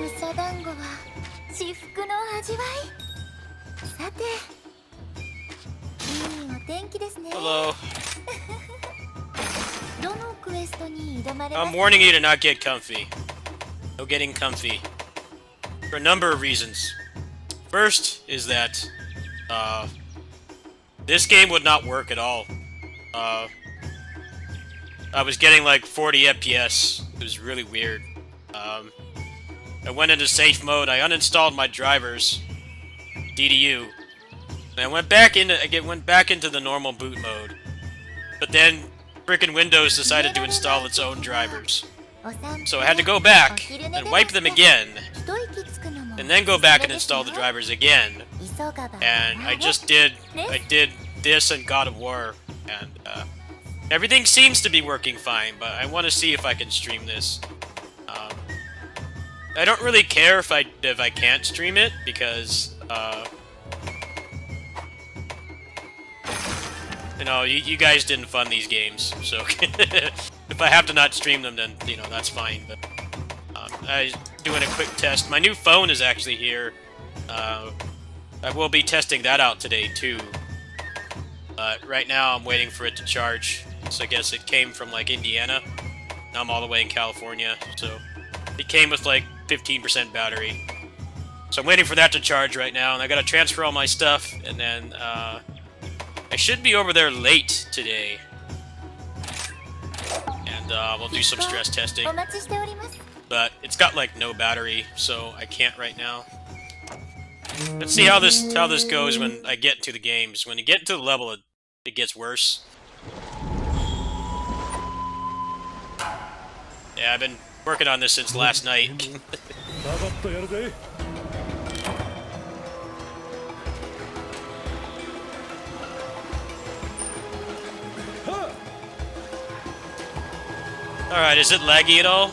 嘘団子は至福の味わい。さて、いいお天気ですね。 Hello. どのクエストに挑まれます I'm warning you to not get comfy. No getting comfy. For a number of reasons. First is that, this game would not work at all. I was getting like 40 FPS. It was really weird. I went into safe mode, I uninstalled my drivers, DDU, and I went back into the normal boot mode. But then frickin' Windows decided to install its own drivers. So I had to go back and wipe them again, and then go back and install the drivers again. And I did this and God of War, and everything seems to be working fine, but I want to see if I can stream this. I don't really care if I can't stream it, because you know, you guys didn't fund these games, so if I have to not stream them, then, you know, that's fine. But I'm doing a quick test. My new phone is actually here. I will be testing that out today too. But right now I'm waiting for it to charge. So I guess it came from like Indiana. Now I'm all the way in California, so it came with like 15% battery. So I'm waiting for that to charge right now, and I gotta transfer all my stuff, and then I should be over there late today. And we'll do some stress testing. But it's got like no battery, so I can't right now. Let's see how this goes when I get into the games. When you get into the level, it gets worse. Yeah, I've been working on this since last night. Alright, is it laggy at all?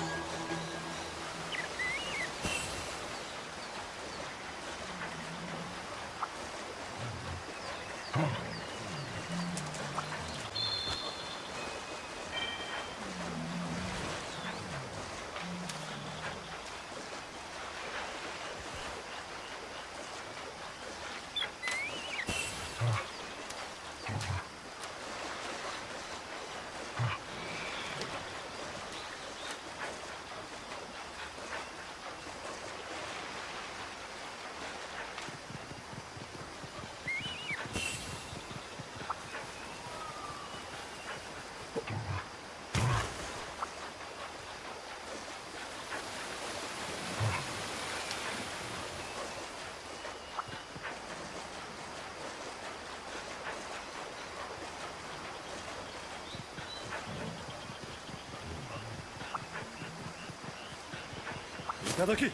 Itadaki.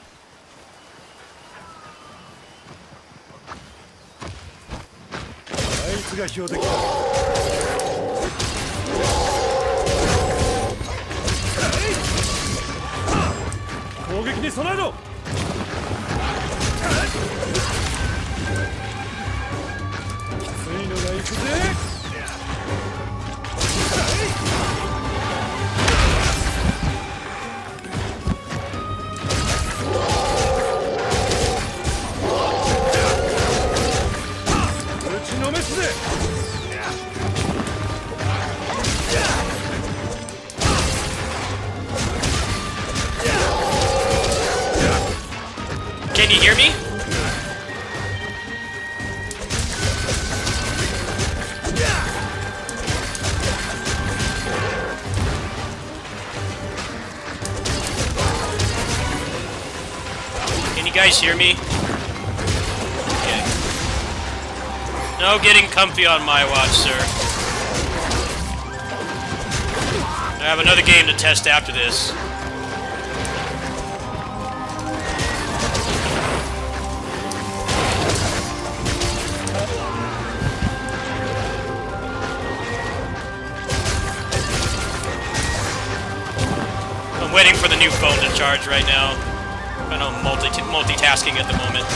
Aitsu ga hyōdeki da. 攻撃に備えろ。きついのがいくぜ。 こ hear me? Can you guys hear me? Okay. No getting comfy on my watch, sir. I have another game to test after this. I'm waiting for the new phone to charge right now. I know I'm multitasking at the moment.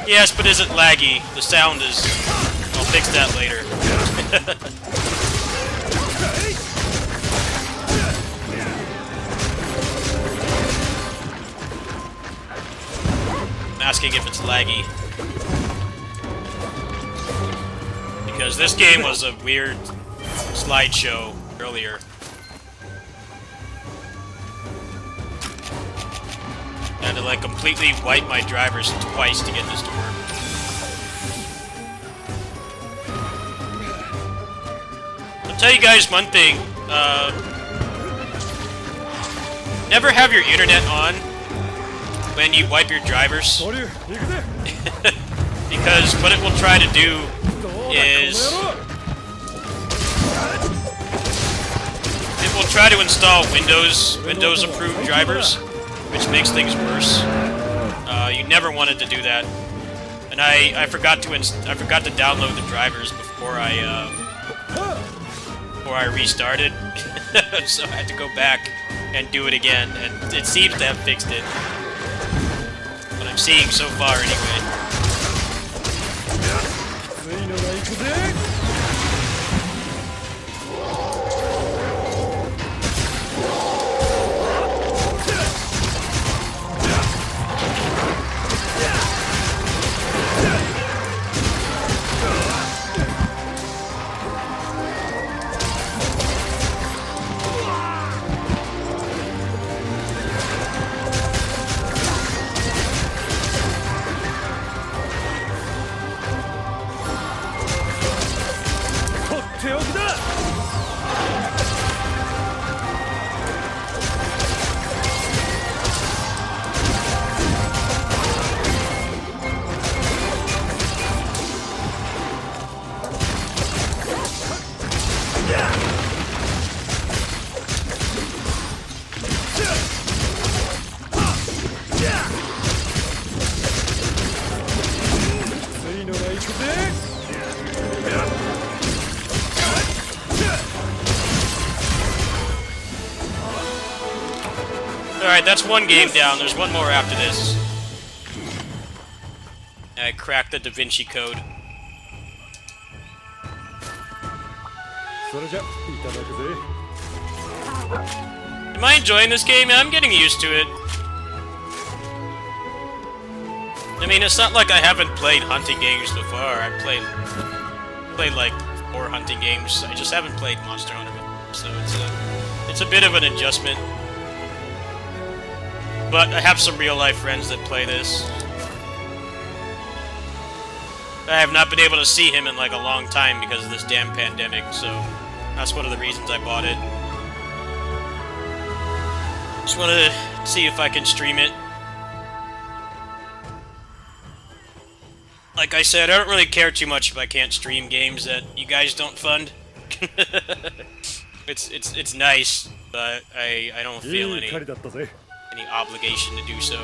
Yes, but is it laggy? The sound is... I'll fix that later. I'm asking if it's laggy. Because this game was a weird slideshow earlier. I had to like completely wipe my drivers twice to get this to work. I'll tell you guys one thing. Never have your internet on when you wipe your drivers. Because what it will try to do is... it will try to install Windows approved drivers, which makes things worse. You never wanted to do that, and I forgot to download the drivers before I restarted, so I had to go back and do it again, and it seems to have fixed it. What I'm seeing so far, anyway. Alright, that's one game down. There's one more after this. I cracked the Da Vinci Code. Am I enjoying this game? I'm getting used to it. I mean, it's not like I haven't played hunting games before. I played like 4 hunting games. I just haven't played Monster Hunter before, so it's a bit of an adjustment. But I have some real-life friends that play this. I have not been able to see him in like a long time because of this damn pandemic, so that's one of the reasons I bought it. Just want to see if I can stream it. Like I said, I don't really care too much if I can't stream games that you guys don't fund. It's nice, but I don't feel any obligation to do so.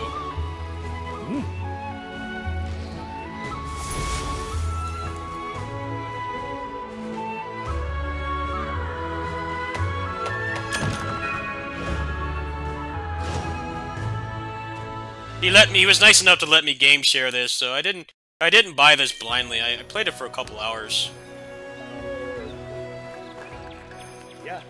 He was nice enough to let me game share this, so I didn't buy this blindly. I played it for a couple hours. Yeah.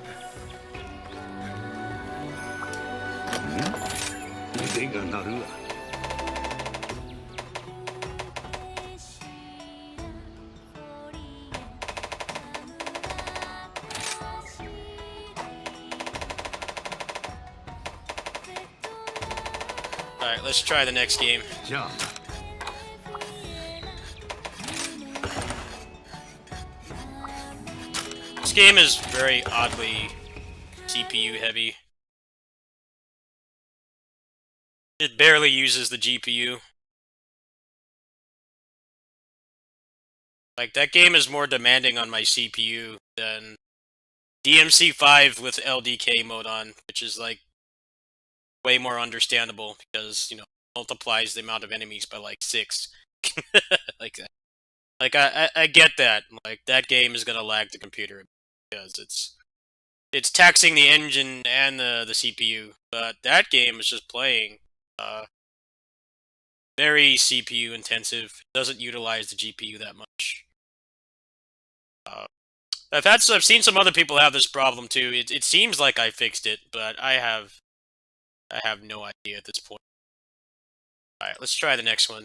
Alright, let's try the next game. Jump. This game is very oddly CPU heavy. It barely uses the GPU. Like, that game is more demanding on my CPU than DMC5 with LDK mode on, which is, like, way more understandable because, you know, multiplies the amount of enemies by, like, 6. Like that. Like, I get that. Like, that game is gonna lag the computer because it's taxing the engine and the CPU. But that game is just playing very CPU intensive. Doesn't utilize the GPU that much. I've seen some other people have this problem too. It seems like I fixed it, but I have no idea at this point. All right, let's try the next one.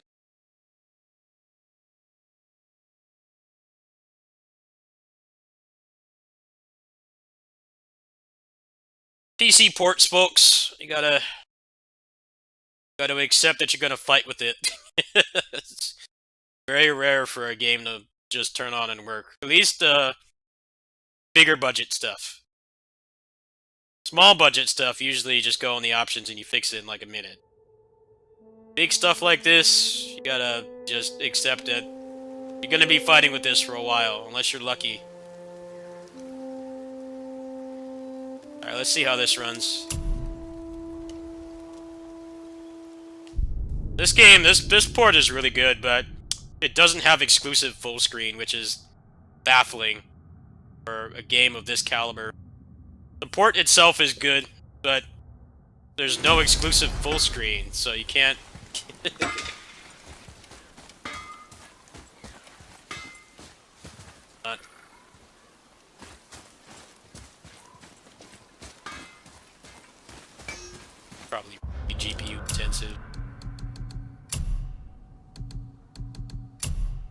PC ports, folks. You gotta accept that you're gonna fight with it. It's very rare for a game to just turn on and work. At least bigger budget stuff. Small budget stuff usually you just go in the options and you fix it in like a minute. Big stuff like this, you gotta just accept that you're gonna be fighting with this for a while, unless you're lucky. Alright, let's see how this runs. This game, this port is really good, but it doesn't have exclusive full screen, which is baffling for a game of this caliber. The port itself is good, but there's no exclusive full screen, so you can't... Not... Probably GPU intensive.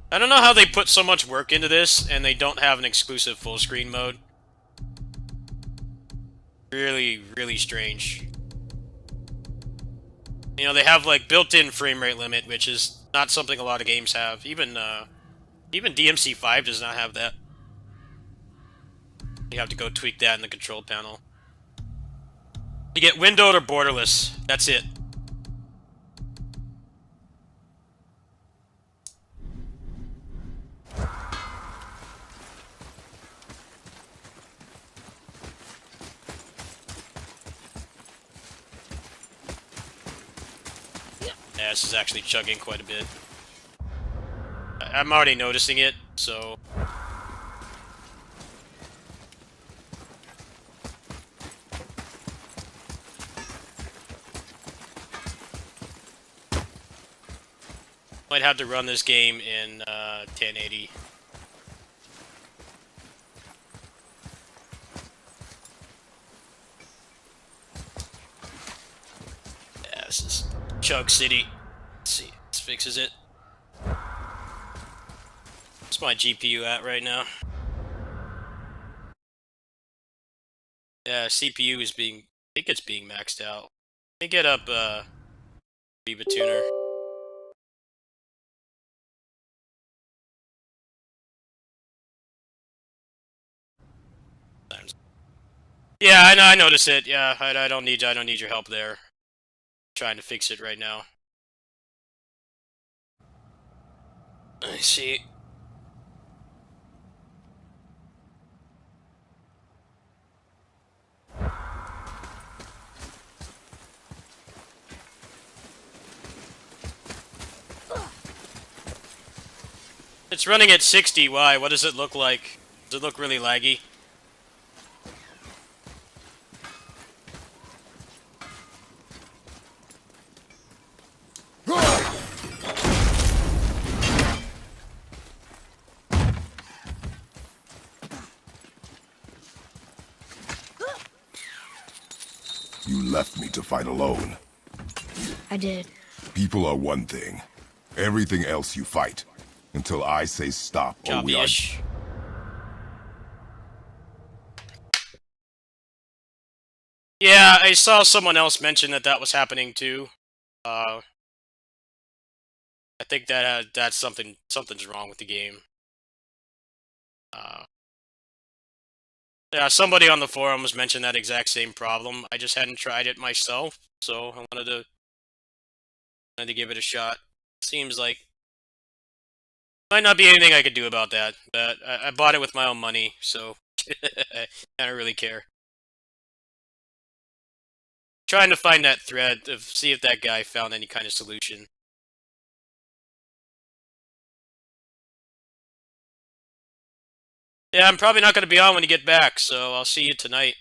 I don't know how they put so much work into this and they don't have an exclusive full screen mode. Really, really strange. You know, they have like built-in frame rate limit, which is not something a lot of games have. Even DMC5 does not have that. You have to go tweak that in the control panel. You get windowed or borderless. That's it. Yeah, this is actually chugging quite a bit. I'm already noticing it, so... Might have to run this game in 1080. Yeah, this is Chug City. Let's see, this fixes it. What's my GPU at right now? Yeah, CPU is being... I think it's being maxed out. Let me get up Viva Tuner. Yeah, I notice it. Yeah, I don't need your help there. I'm trying to fix it right now. I see. It's running at 60. Why? What does it look like? Does it look really laggy? You left me to fight alone. I did. People are one thing. Everything else you fight. Until I say stop or we are... Copy-ish. Yeah, I saw someone else mention that was happening too. I think that's something's wrong with the game. Yeah, somebody on the forums mentioned that exact same problem. I just hadn't tried it myself, so I wanted to give it a shot. Seems like might not be anything I could do about that, but I bought it with my own money, so I don't really care. Trying to find that thread to see if that guy found any kind of solution. Yeah, I'm probably not going to be on when you get back, so I'll see you tonight.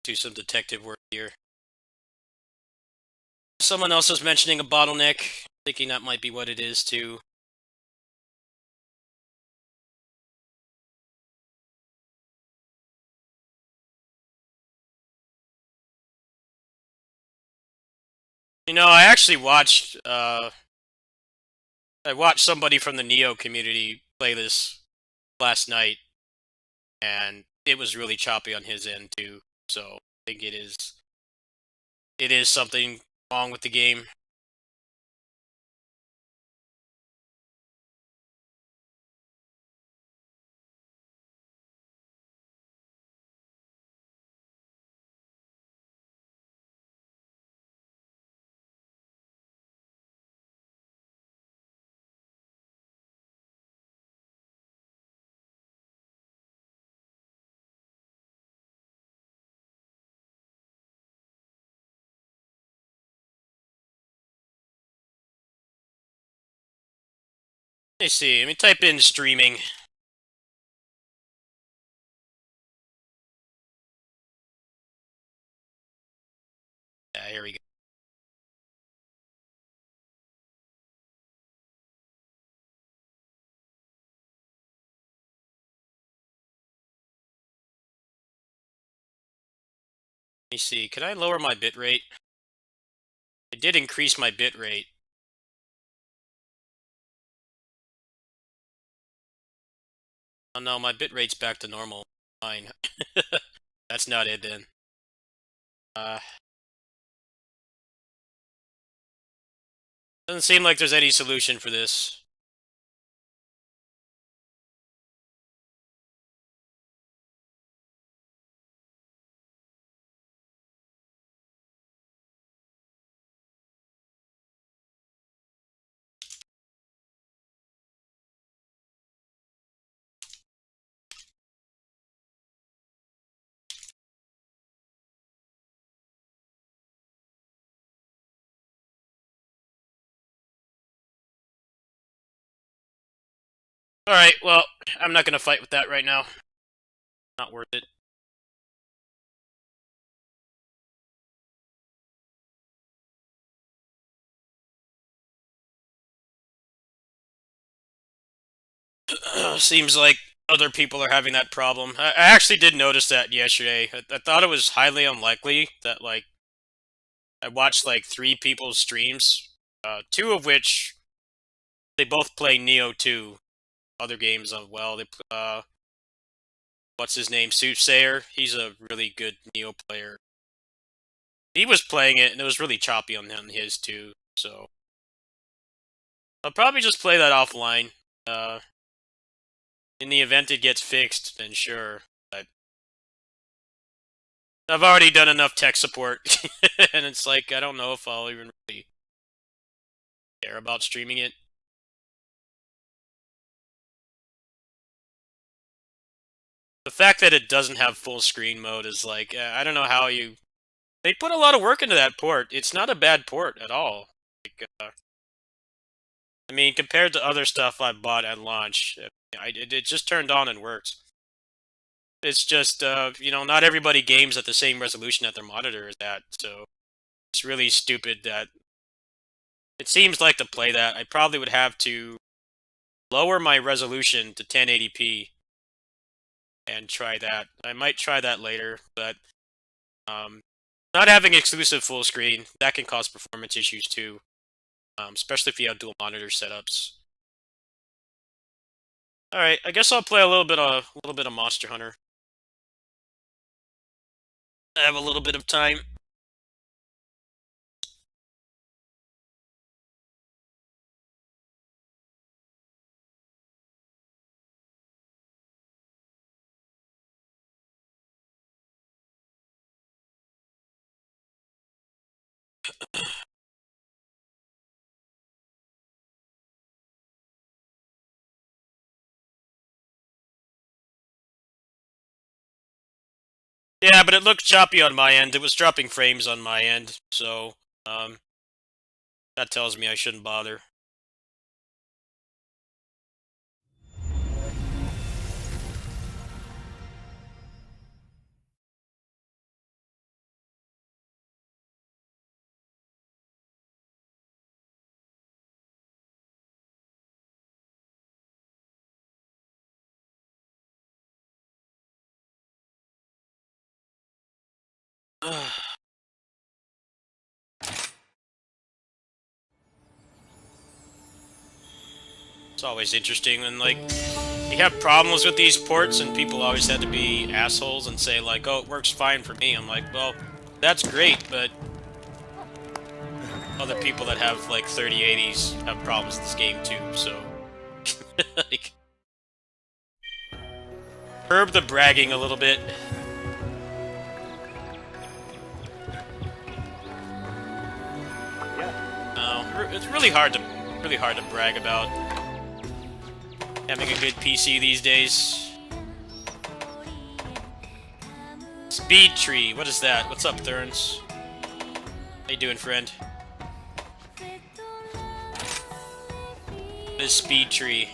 Do some detective work here. Someone else was mentioning a bottleneck, thinking that might be what it is too. You know, I actually watched somebody from the Neo community play this last night, and it was really choppy on his end too. So I think it is something wrong with the game. Let me see. Let me type in streaming. Yeah, here we go. Let me see. Can I lower my bitrate? I did increase my bitrate. Oh no, my bitrate's back to normal. Fine. That's not it then. Doesn't seem like there's any solution for this. Alright, well, I'm not gonna fight with that right now. Not worth it. Seems like other people are having that problem. I actually did notice that yesterday. I thought it was highly unlikely that, like, I watched, like, 3 people's streams, 2 of which, they both play Neo 2. Other games as well. What's his name? Soothsayer. He's a really good Neo player. He was playing it, and it was really choppy on his too, so... I'll probably just play that offline. In the event it gets fixed, then sure. But I've already done enough tech support, and it's like, I don't know if I'll even really care about streaming it. The fact that it doesn't have full screen mode is like, I don't know how you... They put a lot of work into that port. It's not a bad port at all. Like, I mean, compared to other stuff I bought at launch, it just turned on and worked. It's just, you know, not everybody games at the same resolution that their monitor is at, so it's really stupid that... It seems like to play that, I probably would have to lower my resolution to 1080p and try that. I might try that later, but not having exclusive full screen, that can cause performance issues too, especially if you have dual monitor setups. All right, I guess I'll play a little bit of Monster Hunter. I have a little bit of time. Yeah, but it looked choppy on my end. It was dropping frames on my end, so that tells me I shouldn't bother. It's always interesting when, like, you have problems with these ports and people always had to be assholes and say, like, oh, it works fine for me. I'm like, well, that's great, but other people that have, like, 3080s have problems with this game, too, so... like... Curb the bragging a little bit. Yeah. It's really hard to brag about having a good PC these days. Speed tree, what is that? What's up, Thurns? How you doing, friend? What is speed tree?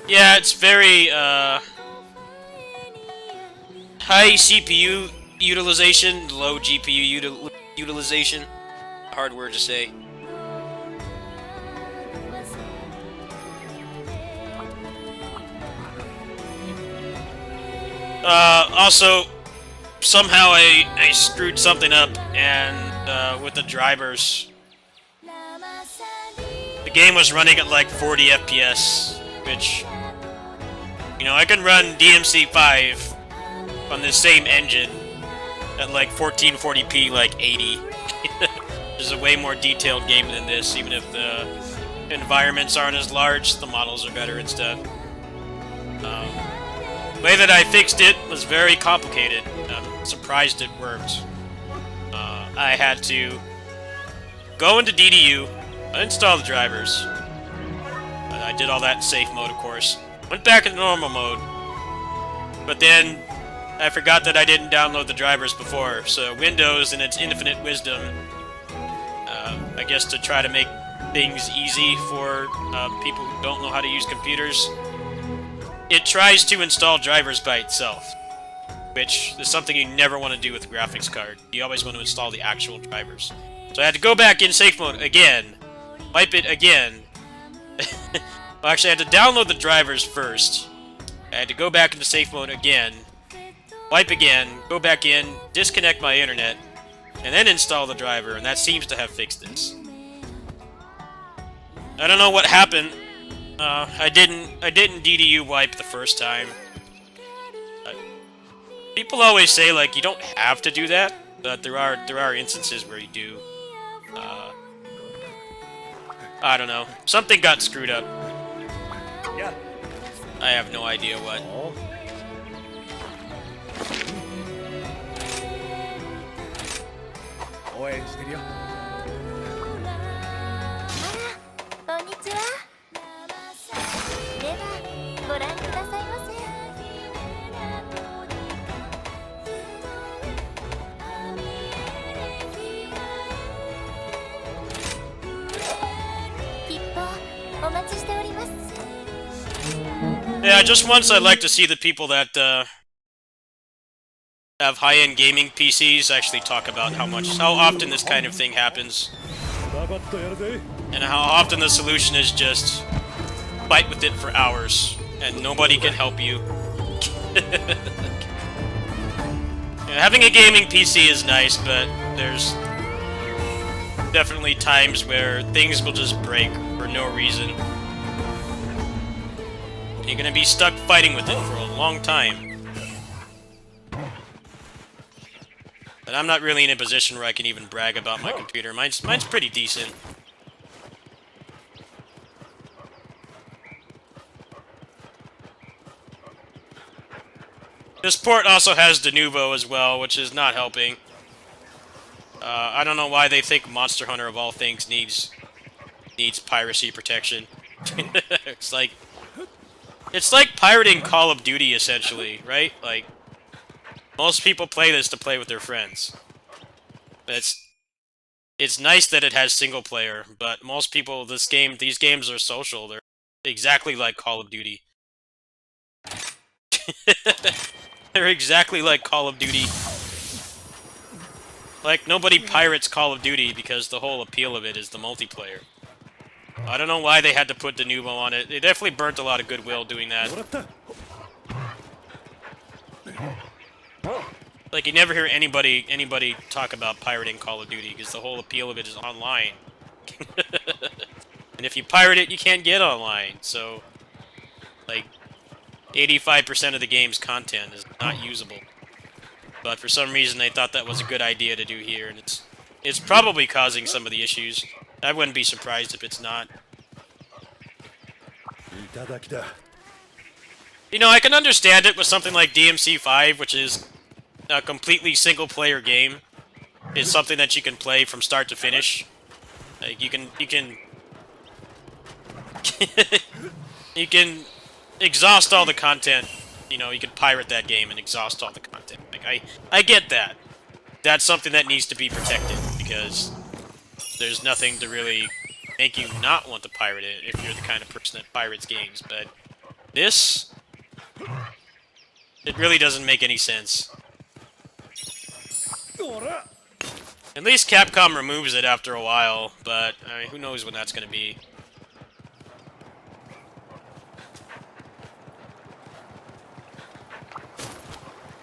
Yeah, it's very, high CPU utilization, low GPU utilization. Hard word to say. Also, somehow I screwed something up, and, with the drivers. The game was running at like 40 FPS, which, you know, I can run DMC5 on the same engine at like 1440p, like 80. Which is a way more detailed game than this, even if the environments aren't as large, the models are better and stuff. The way that I fixed it was very complicated. I'm surprised it worked. I had to go into DDU, uninstall the drivers. I did all that in safe mode, of course. Went back into normal mode. But then I forgot that I didn't download the drivers before, so Windows, in its infinite wisdom, I guess to try to make things easy for people who don't know how to use computers, it tries to install drivers by itself, which is something you never want to do with a graphics card. You always want to install the actual drivers. So I had to go back in safe mode again, wipe it again. Well, actually, I had to download the drivers first. I had to go back into safe mode again, wipe again, go back in, disconnect my internet, and then install the driver, and that seems to have fixed this. I don't know what happened. I didn't DDU wipe the first time. People always say, like, you don't have to do that, but there are instances where you do. I don't know. Something got screwed up. Yeah. I have no idea what. Oh. 応援してるよ。こんにちは。ではご覧くださいませ。きっとお待ちしております。 Yeah, just once I'd like to see the people that have high-end gaming PCs actually talk about how often this kind of thing happens. And how often the solution is just fight with it for hours and nobody can help you. Yeah, having a gaming PC is nice, but there's definitely times where things will just break for no reason. You're gonna be stuck fighting with it for a long time. But I'm not really in a position where I can even brag about my computer. Mine's pretty decent. This port also has Denuvo as well, which is not helping. I don't know why they think Monster Hunter of all things needs piracy protection. It's like pirating Call of Duty essentially, right? Like most people play this to play with their friends. It's nice that it has single player, but most people these games are social. They're exactly like Call of Duty. They're exactly like Call of Duty. Like, nobody pirates Call of Duty because the whole appeal of it is the multiplayer. I don't know why they had to put Denuvo on it. They definitely burnt a lot of goodwill doing that. Like, you never hear anybody talk about pirating Call of Duty because the whole appeal of it is online. And if you pirate it, you can't get online, so... Like, 85% of the game's content is not usable. But for some reason they thought that was a good idea to do here, and it's probably causing some of the issues. I wouldn't be surprised if it's not. You know, I can understand it with something like DMC5, which is a completely single-player game. It's something that you can play from start to finish. Like, you can you can exhaust all the content. You know, you can pirate that game and exhaust all the content. Like, I get that. That's something that needs to be protected, because there's nothing to really make you not want to pirate it if you're the kind of person that pirates games, but this... it really doesn't make any sense. At least Capcom removes it after a while, but I mean, who knows when that's going to be.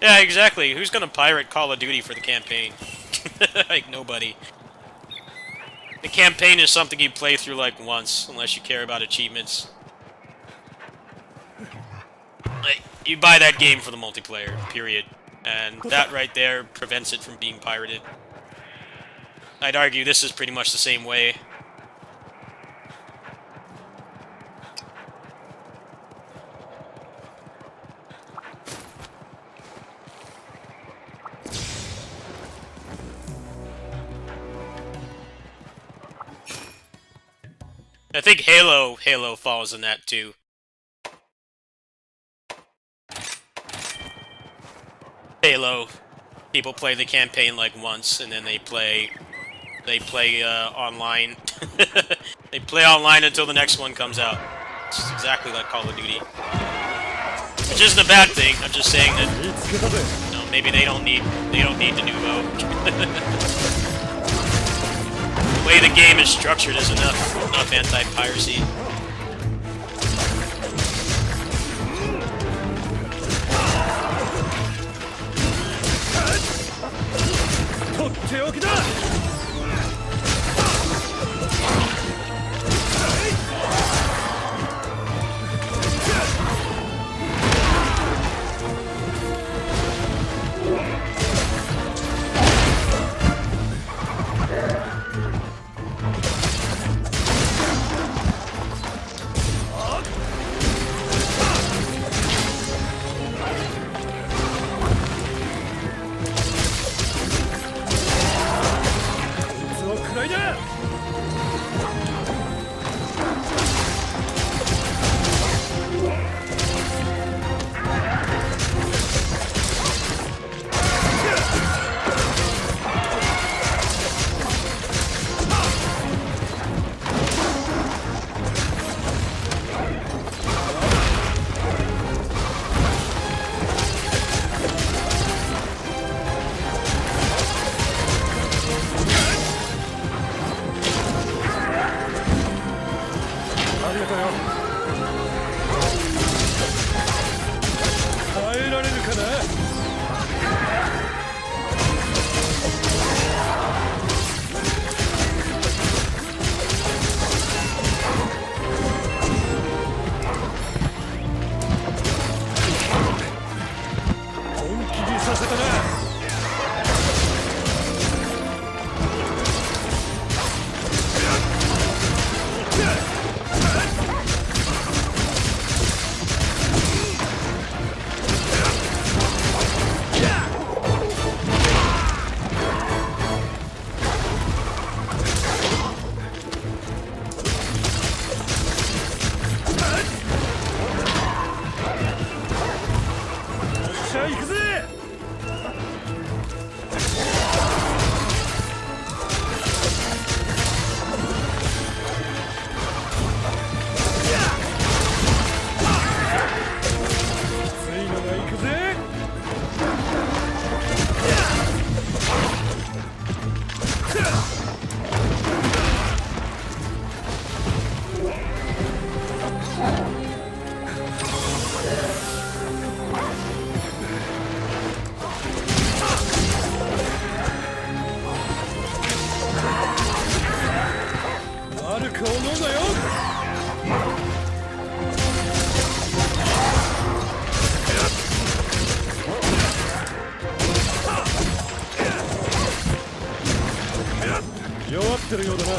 Yeah, exactly. Who's gonna pirate Call of Duty for the campaign? Like, nobody. The campaign is something you play through, like, once, unless you care about achievements. Like, you buy that game for the multiplayer, period. And that right there prevents it from being pirated. I'd argue this is pretty much the same way. I think Halo falls in that too. Halo, people play the campaign like once, and then they play online. They play online until the next one comes out. It's exactly like Call of Duty, which isn't a bad thing. I'm just saying that, you know, maybe they don't need Denuvo. The way the game is structured is enough anti-piracy. くらいだ。ありがとうよ。耐えられるかな。本気にさせたな。じゃあ行くぜ。ついのが行くぜ。悪く思うなよ。弱ってるようだな。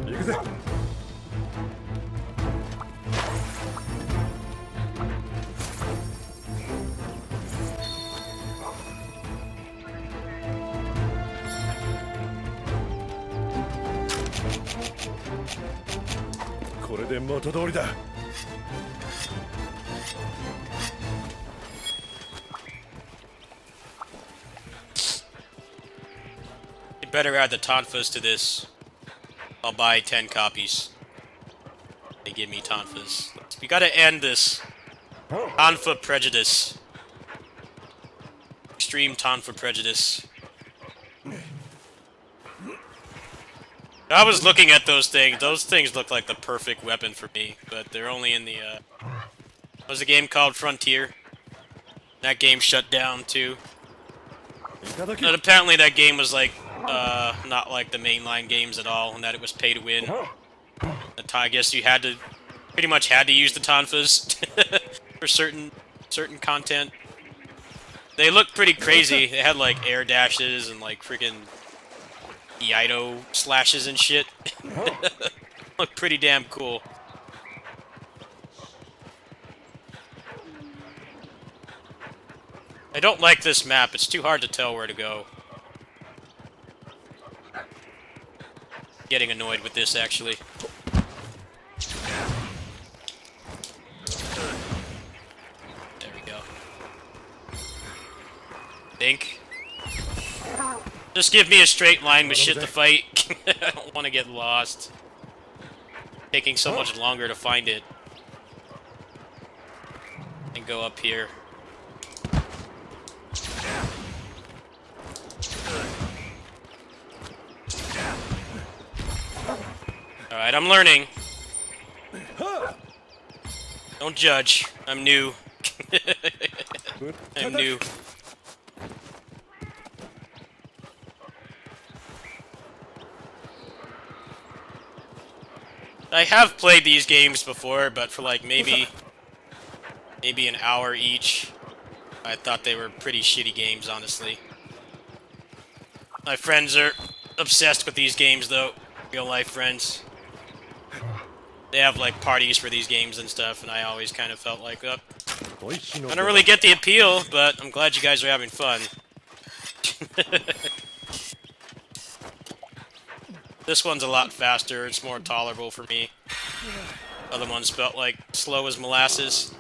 行くぜ。これで元通りだ。You better add the Tonfas to this. I'll buy 10 copies. They give me Tonfas. We gotta end this Tonfa prejudice. Extreme Tonfa prejudice. I was looking at those things. Those things look like the perfect weapon for me, but they're only in the, what was a game called Frontier? That game shut down, too. But apparently that game was, like, not like the mainline games at all, and that it was pay to win. I guess you had to, pretty much had to use the Tonfas for certain content. They looked pretty crazy. They had, like, air dashes and, like, freaking Iaido slashes and shit. Look pretty damn cool. I don't like this map. It's too hard to tell where to go. Getting annoyed with this, actually. There we go. Think. Just give me a straight line with shit to fight. I don't want to get lost. Taking so much longer to find it. And go up here. Alright, I'm learning. Don't judge. I'm new. I'm new. I have played these games before, but for like maybe an hour each. I thought they were pretty shitty games, honestly. My friends are obsessed with these games, though. Real life friends. They have like parties for these games and stuff, and I always kind of felt like, I don't really get the appeal, but I'm glad you guys are having fun. This one's a lot faster, it's more tolerable for me. Other ones felt like slow as molasses.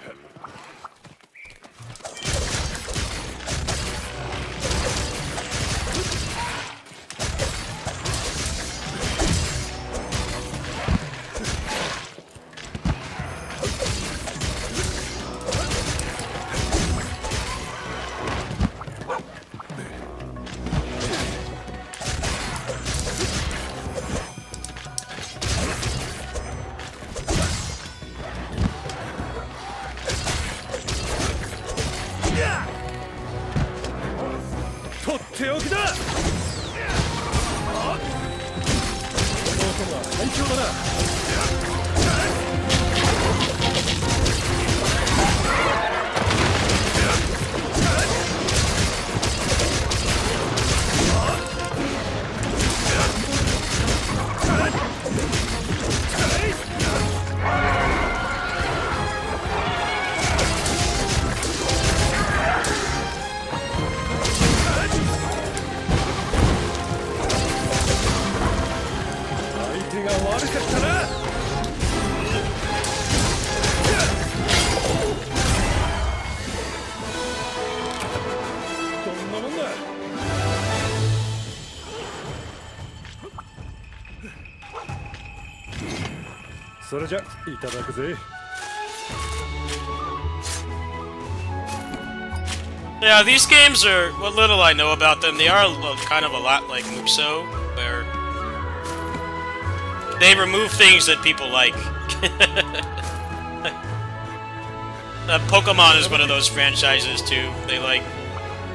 それじゃいただくぜ。 Yeah, these games are, what little I know about them, they are kind of a lot like Muso, where they remove things that people like. Pokemon is one of those franchises too. They like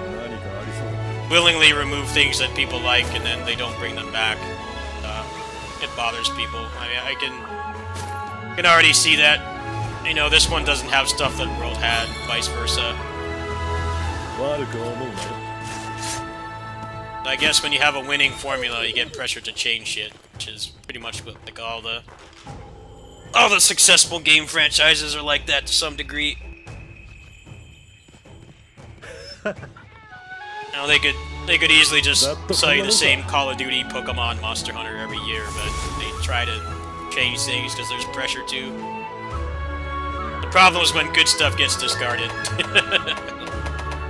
何かありそう。 willingly remove things that people like and then they don't bring them back. It bothers people. I mean, I can already see that. You know, this one doesn't have stuff that World had, vice versa. 悪く思うなよ。 I guess when you have a winning formula, you get pressure to change shit, which is pretty much what like all the successful game franchises are like that to some degree. Now they could easily just sell you the same Call of Duty, Pokemon, Monster Hunter every year, but they try to change things because there's pressure to. The problem is when good stuff gets discarded.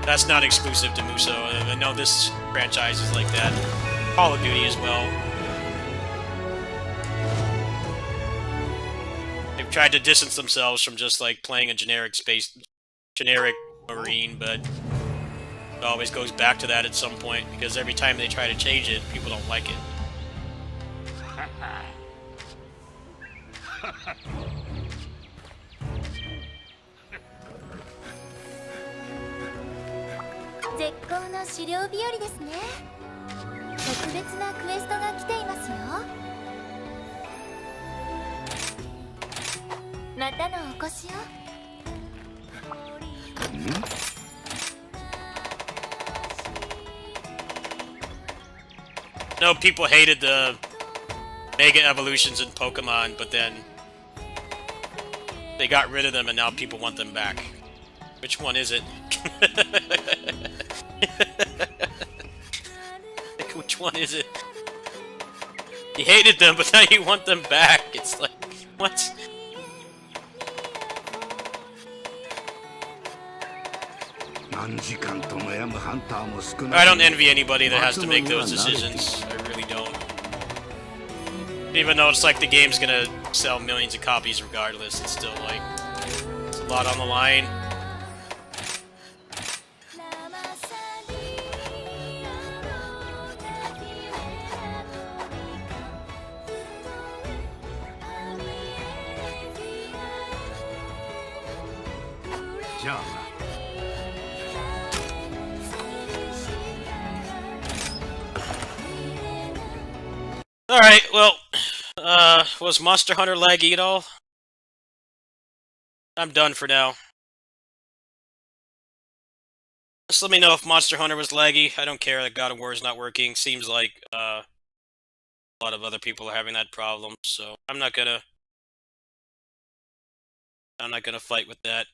That's not exclusive to Muso. I know this franchise is like that. Call of Duty as well. They've tried to distance themselves from just like playing a generic Marine, but it always goes back to that at some point because every time they try to change it, people don't like it. No, people hated the Mega Evolutions in Pokemon, but then they got rid of them and now people want them back. Which one is it? Which one is it? You hated them, but now you want them back. It's like, what? I don't envy anybody that has to make those decisions. I really don't. Even though it's like the game's gonna sell millions of copies regardless, it's still like, it's a lot on the line. Alright, well, was Monster Hunter laggy at all? I'm done for now. Just let me know if Monster Hunter was laggy. I don't care that God of War is not working. Seems like a lot of other people are having that problem, so I'm not gonna fight with that.